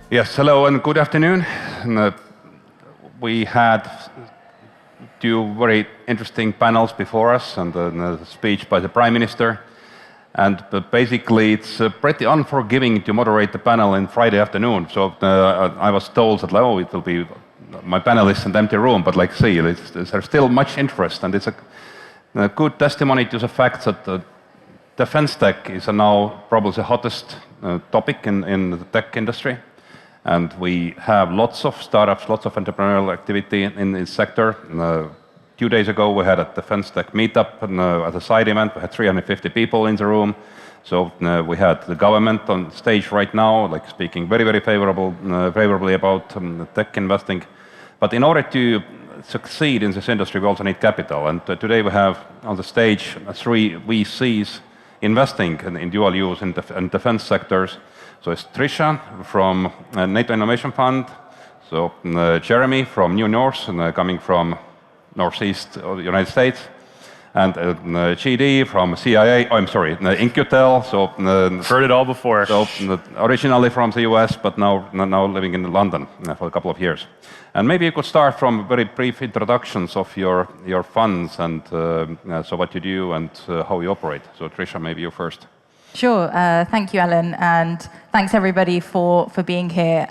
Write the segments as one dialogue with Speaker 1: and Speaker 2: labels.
Speaker 1: Yes, hello and good afternoon. We had two very interesting panels before us and a speech by the Prime Minister. And basically, it's pretty unforgiving to moderate the panel in Friday afternoon. So I was told that, oh, it will be my panelists in the empty room, but like, see, there's still much interest, and it's a good testimony to the fact that defense tech is now probably the hottest topic in the tech industry. And we have lots of startups, lots of entrepreneurial activity in this sector. 2 days ago, we had a defense tech meetup as a side event. We had 350 people in the room. So we had the government on stage right now, like speaking very, very favorably about tech investing. But in order to succeed in this industry, we also need capital. And today we have on the stage 3 VCs investing in dual use in defense sectors. So it's Trisha from NATO Innovation Fund, so Jeremy from New North, coming from northeast of the United States, and GD from CIA, Incutel, so
Speaker 2: heard it all before.
Speaker 1: So originally from the US, but now living in London for a couple of years. And maybe you could start from very brief introductions of your funds and so what you do and how you operate. So Trisha, maybe you first.
Speaker 3: Sure. Thank you, Alan, and thanks everybody for being here.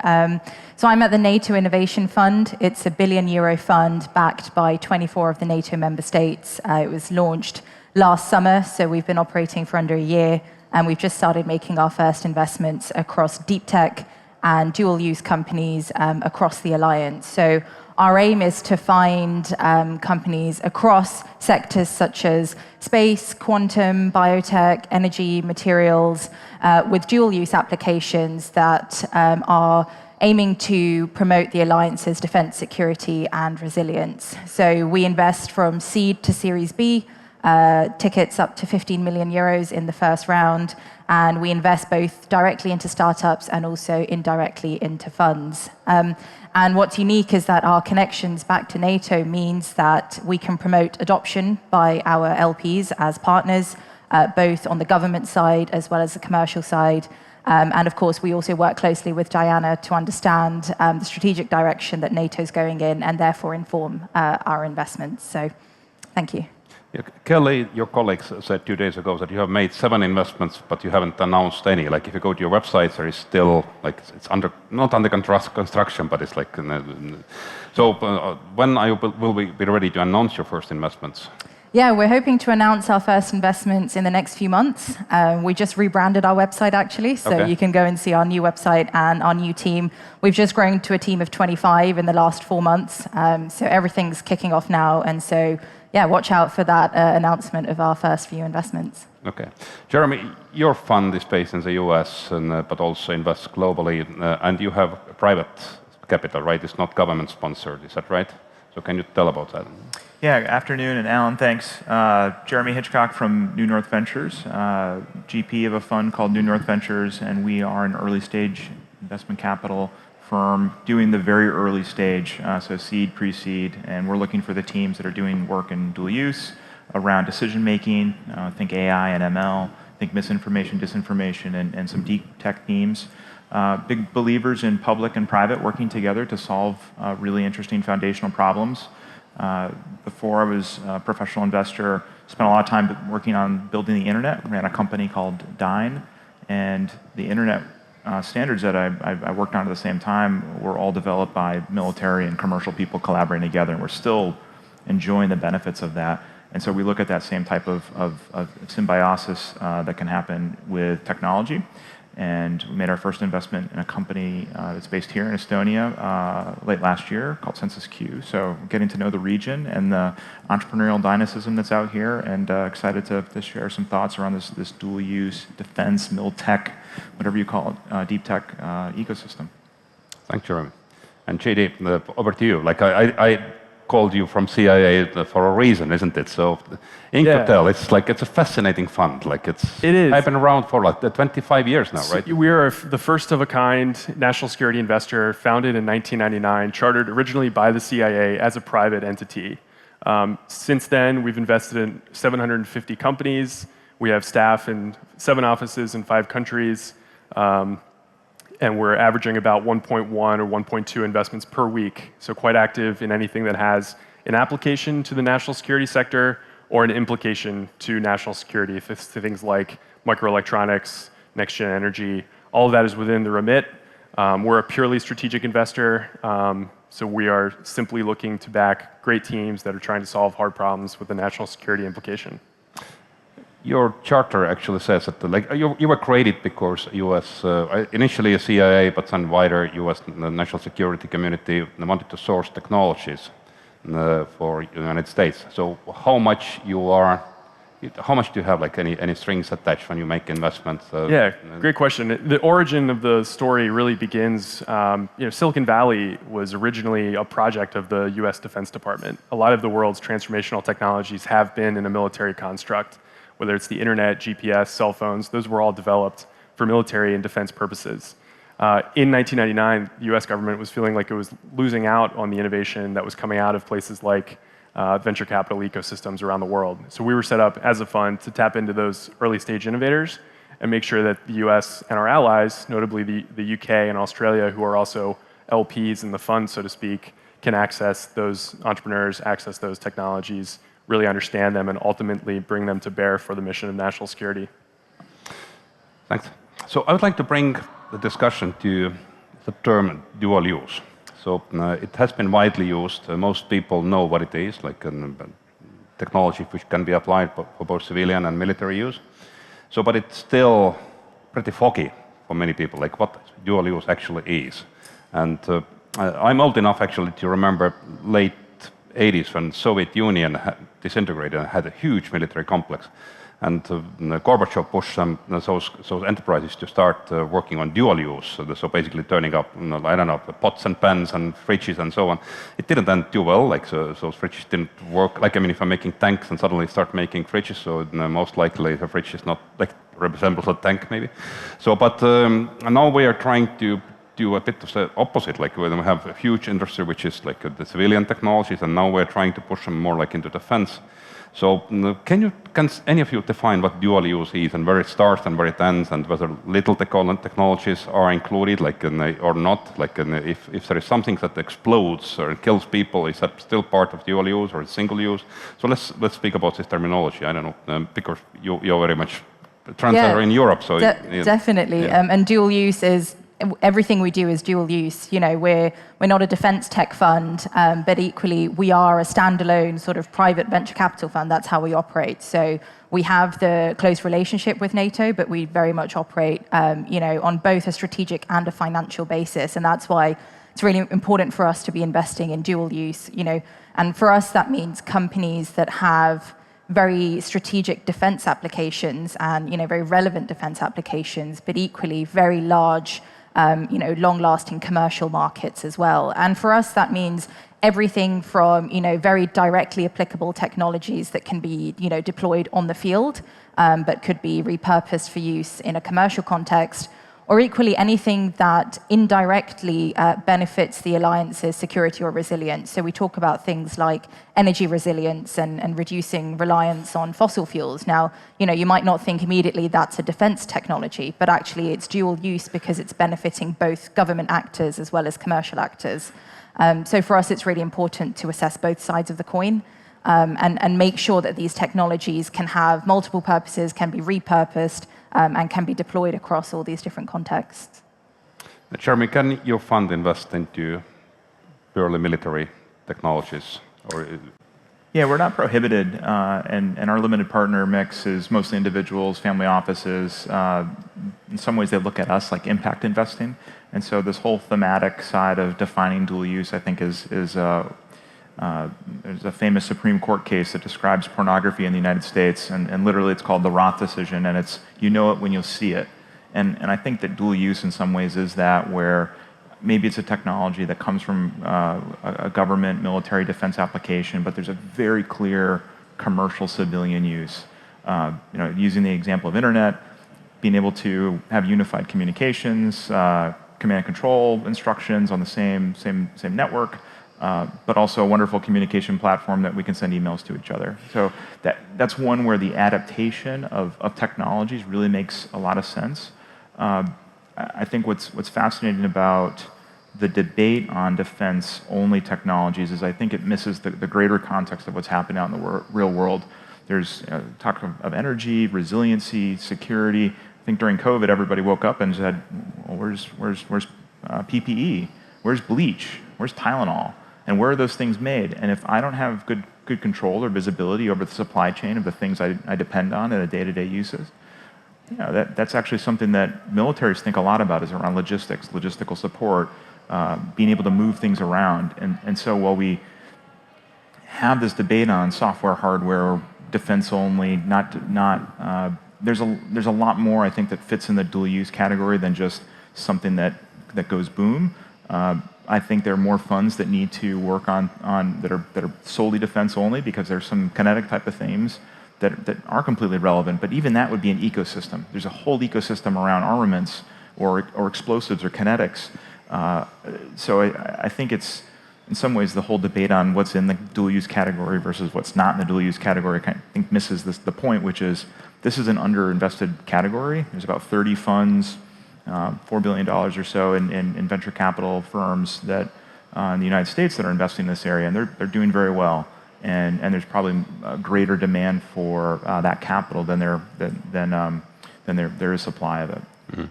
Speaker 3: So I'm at the NATO Innovation Fund. It's a €1 billion fund backed by 24 of the NATO member states. It was launched last summer, so we've been operating for under a year, and we've just started making our first investments across deep tech and dual-use companies across the alliance. So our aim is to find companies across sectors such as space, quantum, biotech, energy, materials, with dual-use applications that are aiming to promote the alliance's defense, security, and resilience. So we invest from seed to Series B, tickets up to €15 million in the first round, and we invest both directly into startups and also indirectly into funds. And what's unique is that our connections back to NATO means that we can promote adoption by our LPs as partners, both on the government side as well as the commercial side. And of course, we also work closely with Diana to understand the strategic direction that NATO's going in and therefore inform our investments. So thank you.
Speaker 1: Yeah, Kelly, your colleague said 2 days ago that you have made 7 investments, but you haven't announced any. Like if you go to your website, there is still, like it's not under construction, but it's like, so when will we be ready to announce your first investments?
Speaker 3: Yeah, we're hoping to announce our first investments in the next few months. We just rebranded our website, actually, so you can go and see our new website and our new team. We've just grown to a team of 25 in the last 4 months, so everything's kicking off now, and so yeah, watch out for that announcement of our first few investments.
Speaker 1: Okay. Jeremy, your fund is based in the US, but also invests globally, and you have private capital, right? It's not government sponsored, is that right? So can you tell about that?
Speaker 4: Yeah, afternoon, and Alan, thanks. Jeremy Hitchcock from New North Ventures, GP of a fund called New North Ventures, and we are an early stage investment capital firm doing the very early stage, so seed, pre-seed, and we're looking for the teams that are doing work in dual use around decision making, think AI and ML, think misinformation, disinformation, and some deep tech themes. Big believers in public and private working together to solve really interesting foundational problems. Before I was a professional investor, spent a lot of time working on building the internet, ran a company called Dyn, and the internet standards that I worked on at the same time were all developed by military and commercial people collaborating together, and we're still enjoying the benefits of that. And so we look at that same type of symbiosis that can happen with technology. And we made our first investment in a company that's based here in Estonia late last year called Census Q. So getting to know the region and the entrepreneurial dynamism that's out here, and excited to share some thoughts around this dual use, defense, mil tech, whatever you call it, deep tech ecosystem.
Speaker 1: Thanks, Jeremy. And JD, over to you. Like I called you from CIA for a reason, isn't it? So Incutel, it's a fascinating fund. Like it is. I've been around for like 25 years now, right?
Speaker 2: We are the first of a kind national security investor, founded in 1999, chartered originally by the CIA as a private entity. Since then, we've invested in 750 companies. We have staff in 7 offices in 5 countries. and we're averaging about 1.1 or 1.2 investments per week. So quite active in anything that has an application to the national security sector or an implication to national security. If it's things like microelectronics, next-gen energy, all of that is within the remit. We're a purely strategic investor, so we are simply looking to back great teams that are trying to solve hard problems with a national security implication.
Speaker 1: Your charter actually says that you were created because U.S. Initially a CIA, but then wider U.S. national security community wanted to source technologies for the United States. So how much do you have any strings attached when you make investments?
Speaker 2: Yeah, great question. The origin of the story really begins, Silicon Valley was originally a project of the US Defense Department. A lot of the world's transformational technologies have been in a military construct, whether it's the internet, GPS, cell phones, those were all developed for military and defense purposes. In 1999, the US government was feeling like it was losing out on the innovation that was coming out of places like venture capital ecosystems around the world. So we were set up as a fund to tap into those early stage innovators and make sure that the US and our allies, notably the UK and Australia, who are also LPs in the fund, so to speak, can access those entrepreneurs, access those technologies, really understand them, and ultimately bring them to bear for the mission of national security.
Speaker 1: Thanks. So I would like to bring the discussion to the term dual use. So it has been widely used. Most people know what it is, like technology which can be applied for both civilian and military use. So, but it's still pretty foggy for many people, like what dual use actually is. And I'm old enough actually to remember late 80s when Soviet Union disintegrated and had a huge military complex. And Gorbachev pushed those enterprises to start working on dual use. So basically turning up, I don't know, pots and pans and fridges and so on. It didn't end too well. Like those fridges didn't work. Like if I'm making tanks and suddenly start making fridges, so most likely the fridge is not like resembles a tank maybe. So, but now we are trying to do a bit of the opposite. Like we have a huge industry which is like the civilian technologies, and now we're trying to push them more like into defense. So can any of you define what dual use is and where it starts and where it ends, and whether little technologies are included, like or not? Like if there is something that explodes or kills people, is that still part of dual use or single use? So let's speak about this terminology. I don't know because you're very much translator in Europe, so
Speaker 3: definitely. Yeah. And dual use is. Everything we do is dual use. We're not a defense tech fund, but equally we are a standalone sort of private venture capital fund. That's how we operate. So we have the close relationship with NATO, but we very much operate, on both a strategic and a financial basis. And that's why it's really important for us to be investing in dual use. And for us that means companies that have very strategic defense applications and very relevant defense applications, but equally very large. Long-lasting commercial markets as well. And for us, that means everything from, very directly applicable technologies that can be, deployed on the field, but could be repurposed for use in a commercial context, or equally anything that indirectly benefits the alliance's security or resilience. So we talk about things like energy resilience and reducing reliance on fossil fuels. Now, you might not think immediately that's a defense technology, but actually it's dual use because it's benefiting both government actors as well as commercial actors. So for us, it's really important to assess both sides of the coin and make sure that these technologies can have multiple purposes, can be repurposed, and can be deployed across all these different contexts.
Speaker 1: Jeremy, can your fund invest into purely military technologies?
Speaker 4: Yeah, we're not prohibited, and our limited partner mix is mostly individuals, family offices. In some ways, they look at us like impact investing, and so this whole thematic side of defining dual use, I think, is there's a famous Supreme Court case that describes pornography in the United States, and literally it's called the Roth decision, and it's it when you'll see it. And I think that dual use in some ways is that, where maybe it's a technology that comes from a government, military, defense application, but there's a very clear commercial civilian use. Using the example of internet, being able to have unified communications, command and control instructions on the same network. But also a wonderful communication platform that we can send emails to each other. So that's one where the adaptation of technologies really makes a lot of sense. I think what's fascinating about the debate on defense-only technologies is I think it misses the greater context of what's happening out in the real world. There's talk of energy, resiliency, security. I think during COVID, everybody woke up and said, well, where's PPE? Where's bleach? Where's Tylenol? And where are those things made? And if I don't have good control or visibility over the supply chain of the things I depend on in a day-to-day uses, that's actually something that militaries think a lot about, is around logistics, logistical support, being able to move things around. And so while we have this debate on software, hardware, defense only, there's a lot more, I think, that fits in the dual use category than just something that goes boom. I think there are more funds that need to work on that are solely defense only, because there's some kinetic type of themes that are completely relevant. But even that would be an ecosystem. There's a whole ecosystem around armaments or explosives or kinetics. So I think it's, in some ways, the whole debate on what's in the dual use category versus what's not in the dual use category, I think misses the point, which is this is an underinvested category. There's about 30 funds, $4 billion or so in venture capital firms that in the United States that are investing in this area, and they're doing very well. And there's probably a greater demand for that capital than there is supply of it.
Speaker 1: Mm-hmm.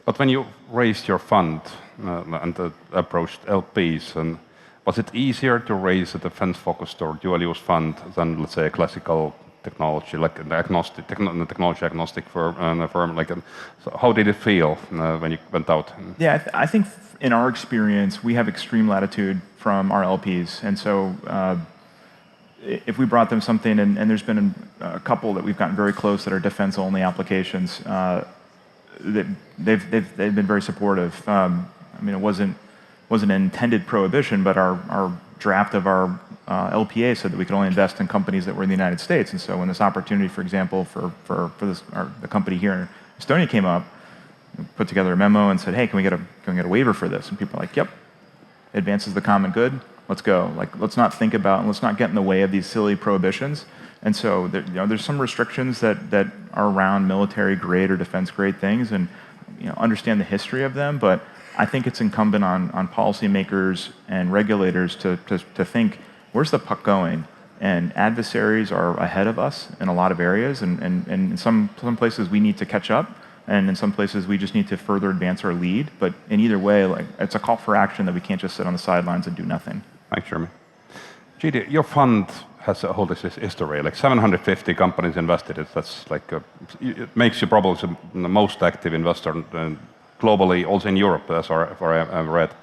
Speaker 1: But when you raised your fund and approached LPs, and was it easier to raise a defense-focused or dual-use fund than, let's say, a classical technology, like an technology agnostic firm? So how did it feel when you went out?
Speaker 4: Yeah, I think in our experience, we have extreme latitude from our LPs, and so if we brought them something, and there's been a couple that we've gotten very close that are defense-only applications. They've been very supportive. I mean, it wasn't an intended prohibition, but our draft of our LPA said that we could only invest in companies that were in the United States. And so when this opportunity, for example, for the company here in Estonia came up, we put together a memo and said, hey, can we get a waiver for this? And people are like, yep, advances the common good. Let's go. Let's not think about and let's not get in the way of these silly prohibitions. And so there's some restrictions that are around military grade or defense grade things, and understand the history of them. But I think it's incumbent on policymakers and regulators to think, where's the puck going? And adversaries are ahead of us in a lot of areas, and in some places we need to catch up, and in some places we just need to further advance our lead. But in either way, it's a call for action that we can't just sit on the sidelines and do nothing.
Speaker 1: Thanks, Jeremy. GD, your fund has a whole history, like 750 companies invested. It makes you probably the most active investor globally, also in Europe, as far as I've read.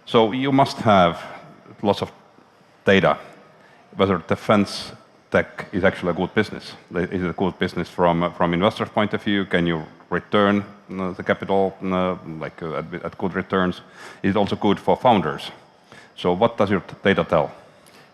Speaker 1: So you must have lots of data, whether defense tech is actually a good business. Is it a good business from investor's point of view? Can you return the capital at good returns? Is it also good for founders? So what does your data tell?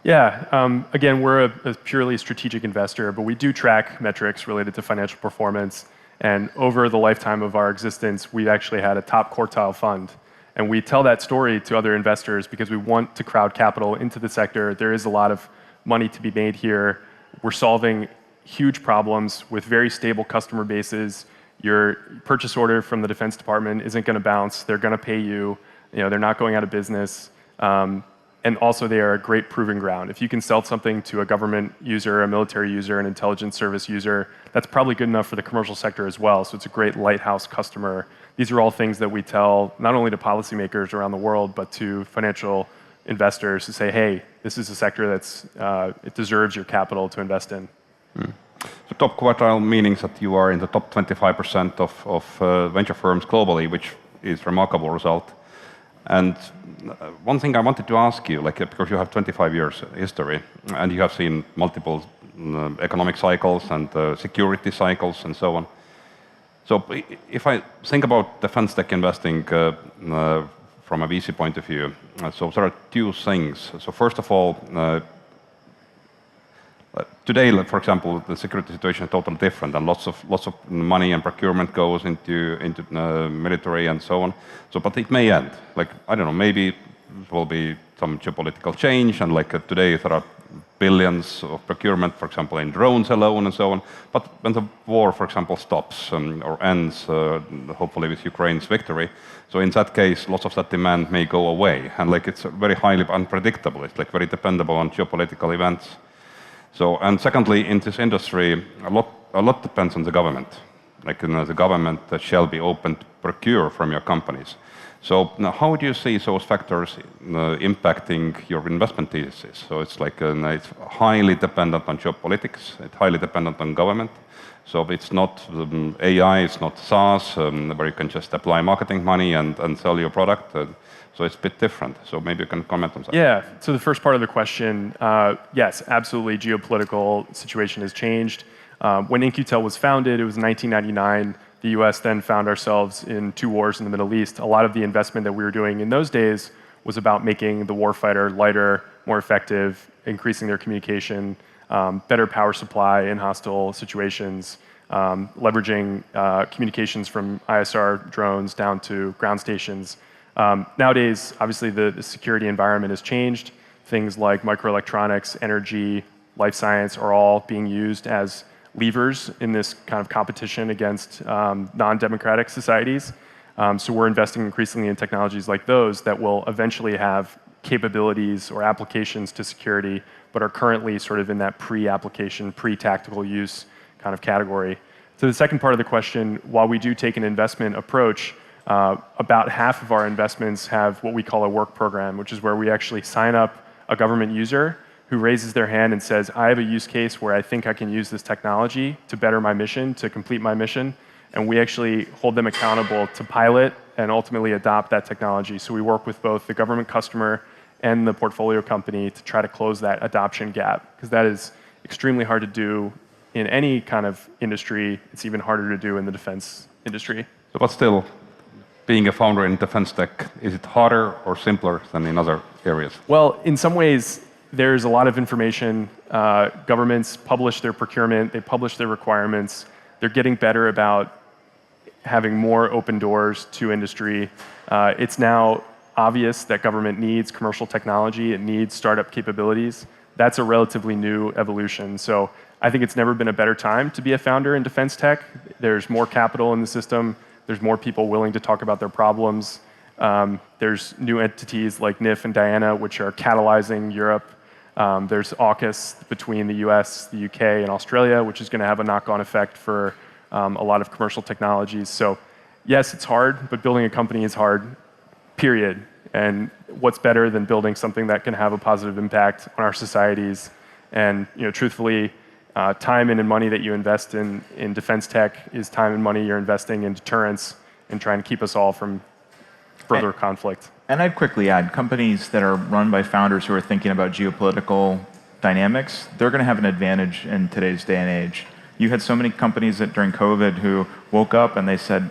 Speaker 2: Yeah, again, we're a purely strategic investor, but we do track metrics related to financial performance. And over the lifetime of our existence, we've actually had a top quartile fund. And we tell that story to other investors because we want to crowd capital into the sector. There is a lot of money to be made here. We're solving huge problems with very stable customer bases. Your purchase order from the Defense Department isn't going to bounce. They're going to pay you. They're not going out of business. And also, they are a great proving ground. If you can sell something to a government user, a military user, an intelligence service user, that's probably good enough for the commercial sector as well. So it's a great lighthouse customer. These are all things that we tell not only to policymakers around the world, but to financial investors to say, hey, this is a sector it deserves your capital to invest in.
Speaker 1: Mm. So top quartile means that you are in the top 25% of venture firms globally, which is a remarkable result. And one thing I wanted to ask you, because you have 25 years history, and you have seen multiple economic cycles and security cycles and so on. So if I think about defense tech investing from a VC point of view, so there are two things. So first of all, today, for example, the security situation is totally different, and lots of money and procurement goes into military and so on. So, but it may end. I don't know, maybe will be some geopolitical change, and like today there are billions of procurement, for example, in drones alone and so on. But when the war, for example, stops or ends, hopefully with Ukraine's victory, so in that case, lots of that demand may go away, and like it's very highly unpredictable. It's like very dependable on geopolitical events. So, and secondly, in this industry, a lot depends on the government. Like the government shall be open to procure from your companies. So now, how do you see those factors impacting your investment thesis? So it's like it's highly dependent on geopolitics. It's highly dependent on government. So it's not AI. It's not SaaS where you can just apply marketing money and sell your product. So it's a bit different. So maybe you can comment on that.
Speaker 2: Yeah. So the first part of the question, yes, absolutely. Geopolitical situation has changed. When In-Q-Tel was founded, it was 1999. The US then found ourselves in 2 wars in the Middle East. A lot of the investment that we were doing in those days was about making the warfighter lighter, more effective, increasing their communication, better power supply in hostile situations, leveraging communications from ISR drones down to ground stations. Nowadays, obviously, the security environment has changed. Things like microelectronics, energy, life science are all being used as levers in this kind of competition against non-democratic societies. So we're investing increasingly in technologies like those that will eventually have capabilities or applications to security, but are currently sort of in that pre-application, pre-tactical use kind of category. To the second part of the question, while we do take an investment approach, about half of our investments have what we call a work program, which is where we actually sign up a government user who raises their hand and says, I have a use case where I think I can use this technology to better my mission, to complete my mission. And we actually hold them accountable to pilot and ultimately adopt that technology. So we work with both the government customer and the portfolio company to try to close that adoption gap, because that is extremely hard to do in any kind of industry. It's even harder to do in the defense industry.
Speaker 1: But still, being a founder in defense tech, is it harder or simpler than in other areas?
Speaker 2: Well, in some ways, there's a lot of information. Governments publish their procurement, they publish their requirements. They're getting better about having more open doors to industry. It's now obvious that government needs commercial technology, it needs startup capabilities. That's a relatively new evolution. So I think it's never been a better time to be a founder in defense tech. There's more capital in the system, there's more people willing to talk about their problems. There's new entities like NIF and Diana, which are catalyzing Europe. There's AUKUS between the US, the UK, and Australia, which is going to have a knock-on effect for a lot of commercial technologies. So yes, it's hard, but building a company is hard, period. And what's better than building something that can have a positive impact on our societies? And truthfully, time and money that you invest in defense tech is time and money you're investing in deterrence and trying to keep us all from further conflict.
Speaker 4: And I'd quickly add, companies that are run by founders who are thinking about geopolitical dynamics, they're going to have an advantage in today's day and age. You had so many companies that during COVID who woke up and they said,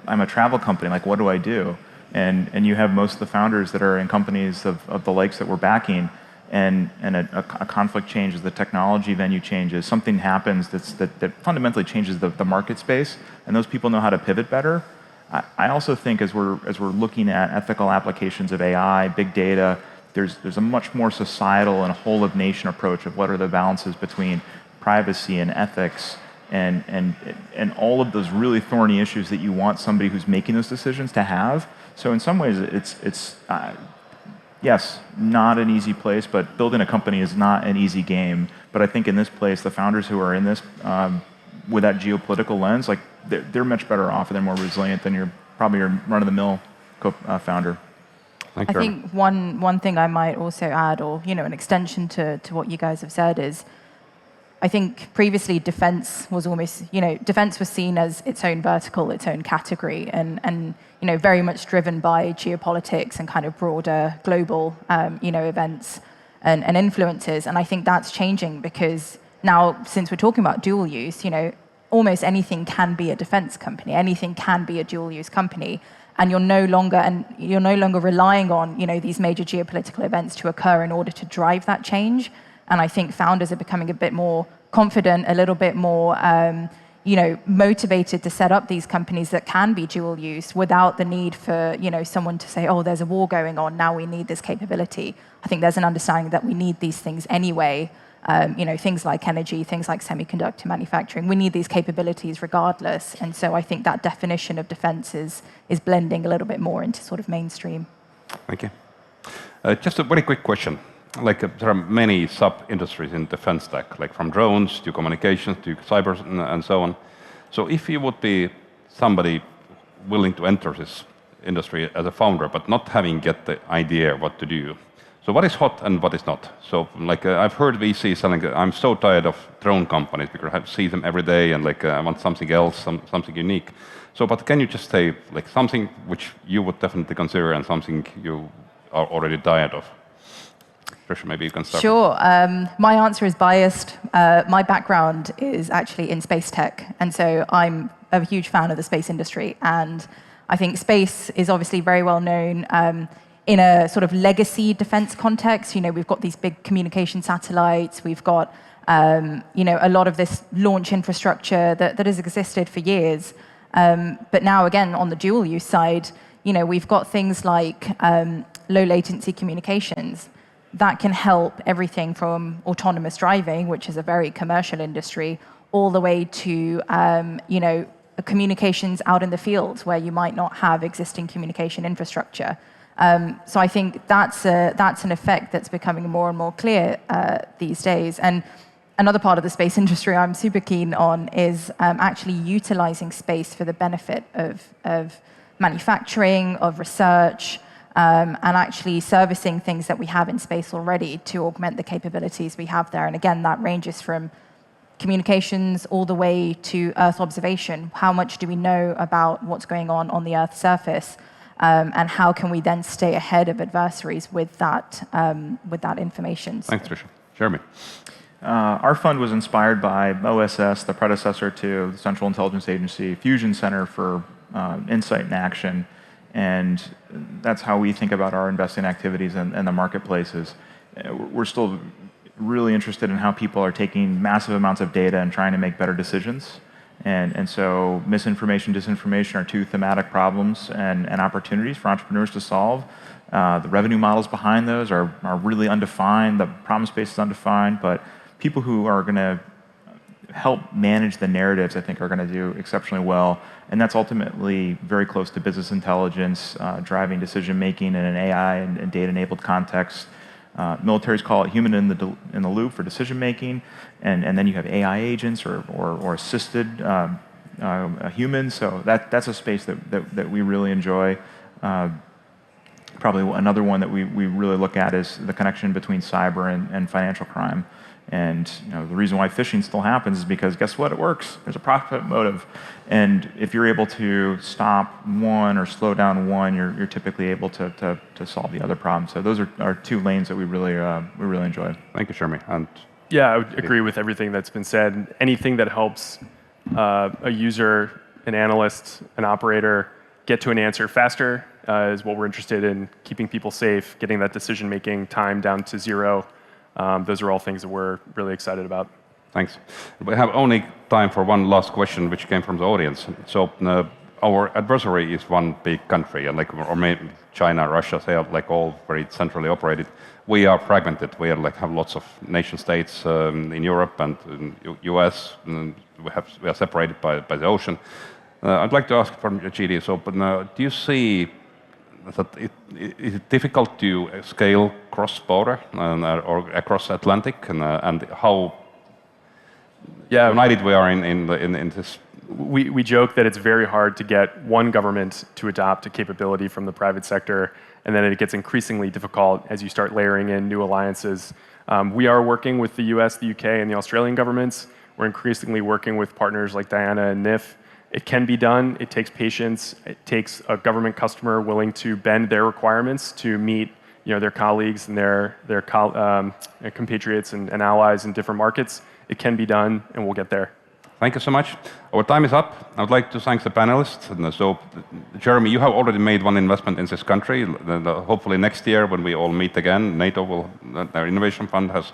Speaker 4: I'm a travel company, like what do I do? And you have most of the founders that are in companies of the likes that we're backing, and a conflict changes, the technology venue changes, something happens that fundamentally changes the market space, and those people know how to pivot better. I also think as we're looking at ethical applications of AI, big data, there's a much more societal and whole of nation approach of what are the balances between privacy and ethics and all of those really thorny issues that you want somebody who's making those decisions to have. So in some ways, it's yes, not an easy place, but building a company is not an easy game. But I think in this place, the founders who are in this with that geopolitical lens, like they're much better off and they're more resilient than your run-of-the-mill founder.
Speaker 3: I think one thing I might also add, or an extension to what you guys have said, is I think previously defense was almost, defense was seen as its own vertical, its own category, and very much driven by geopolitics and kind of broader global, events and influences. And I think that's changing because now, since we're talking about dual use, almost anything can be a defense company, anything can be a dual use company, and you're no longer relying on these major geopolitical events to occur in order to drive that change. And I think founders are becoming a bit more confident, a little bit more motivated to set up these companies that can be dual use without the need for someone to say, oh, there's a war going on, now we need this capability. I think there's an understanding that we need these things anyway. Things like energy, things like semiconductor manufacturing. We need these capabilities regardless. And so I think that definition of defense is blending a little bit more into sort of mainstream.
Speaker 1: Thank you. Just a very quick question. There are many sub-industries in defense tech, like from drones to communications to cyber and so on. So if you would be somebody willing to enter this industry as a founder, but not having yet the idea what to do, so what is hot and what is not? So I've heard VC selling, I'm so tired of drone companies because I see them every day and I want something else, something unique. So, but can you just say something which you would definitely consider and something you are already tired of? Tricia, maybe you can start.
Speaker 3: Sure. My answer is biased. My background is actually in space tech, and so I'm a huge fan of the space industry. And I think space is obviously very well known in a sort of legacy defense context. We've got these big communication satellites. We've got a lot of this launch infrastructure that has existed for years. But now, again, on the dual use side, we've got things like low latency communications that can help everything from autonomous driving, which is a very commercial industry, all the way to communications out in the fields where you might not have existing communication infrastructure. So I think that's an effect that's becoming more and more clear these days. And another part of the space industry I'm super keen on is actually utilizing space for the benefit of manufacturing, of research, and actually servicing things that we have in space already to augment the capabilities we have there. And again, that ranges from communications all the way to Earth observation. How much do we know about what's going on the Earth's surface? And how can we then stay ahead of adversaries with that information?
Speaker 1: Thanks, Tricia. Jeremy.
Speaker 4: Our fund was inspired by OSS, the predecessor to the Central Intelligence Agency, Fusion Center for Insight and Action. And that's how we think about our investing activities and the marketplaces. We're still really interested in how people are taking massive amounts of data and trying to make better decisions. And so misinformation, disinformation are two thematic problems and opportunities for entrepreneurs to solve. The revenue models behind those are really undefined. The promise base is undefined, but people who are going to help manage the narratives, I think, are going to do exceptionally well. And that's ultimately very close to business intelligence, driving decision-making in an AI and data-enabled context. Militaries call it human in the loop for decision-making. And then you have AI agents or assisted humans. So that's a space that we really enjoy. Probably another one that we really look at is the connection between cyber and financial crime. And the reason why phishing still happens is because guess what? It works. There's a profit motive. And if you're able to stop one or slow down one, you're typically able to solve the other problem. So those are two lanes that we really enjoy.
Speaker 1: Thank you, Jeremy. And
Speaker 2: yeah, I would agree with everything that's been said. Anything that helps a user, an analyst, an operator get to an answer faster is what we're interested in. Keeping people safe, getting that decision-making time down to zero. Those are all things that we're really excited about.
Speaker 1: Thanks. We have only time for one last question, which came from the audience. So our adversary is one big country, and or maybe China, Russia, they are all very centrally operated. We are fragmented. We are have lots of nation states in Europe and in US. And we are separated by the ocean. I'd like to ask from GD. So, do you see that is it difficult to scale cross-border or across Atlantic, and how united we are in this?
Speaker 2: We joke that it's very hard to get one government to adopt a capability from the private sector, and then it gets increasingly difficult as you start layering in new alliances. We are working with the US, the UK, and the Australian governments. We're increasingly working with partners like Diana and NIF. It can be done. It takes patience. It takes a government customer willing to bend their requirements to meet their colleagues and their compatriots and allies in different markets. It can be done, and we'll get there.
Speaker 1: Thank you so much. Our time is up. I would like to thank the panelists. So, Jeremy, you have already made one investment in this country. Hopefully next year, when we all meet again, NATO their innovation fund has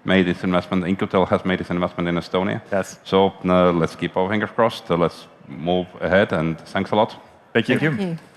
Speaker 1: made its investment. Incotel has made its investment in Estonia.
Speaker 2: Yes.
Speaker 1: So let's keep our fingers crossed. Let's move ahead, and thanks a lot.
Speaker 2: Thank you.
Speaker 4: Thank you.
Speaker 3: Thank you.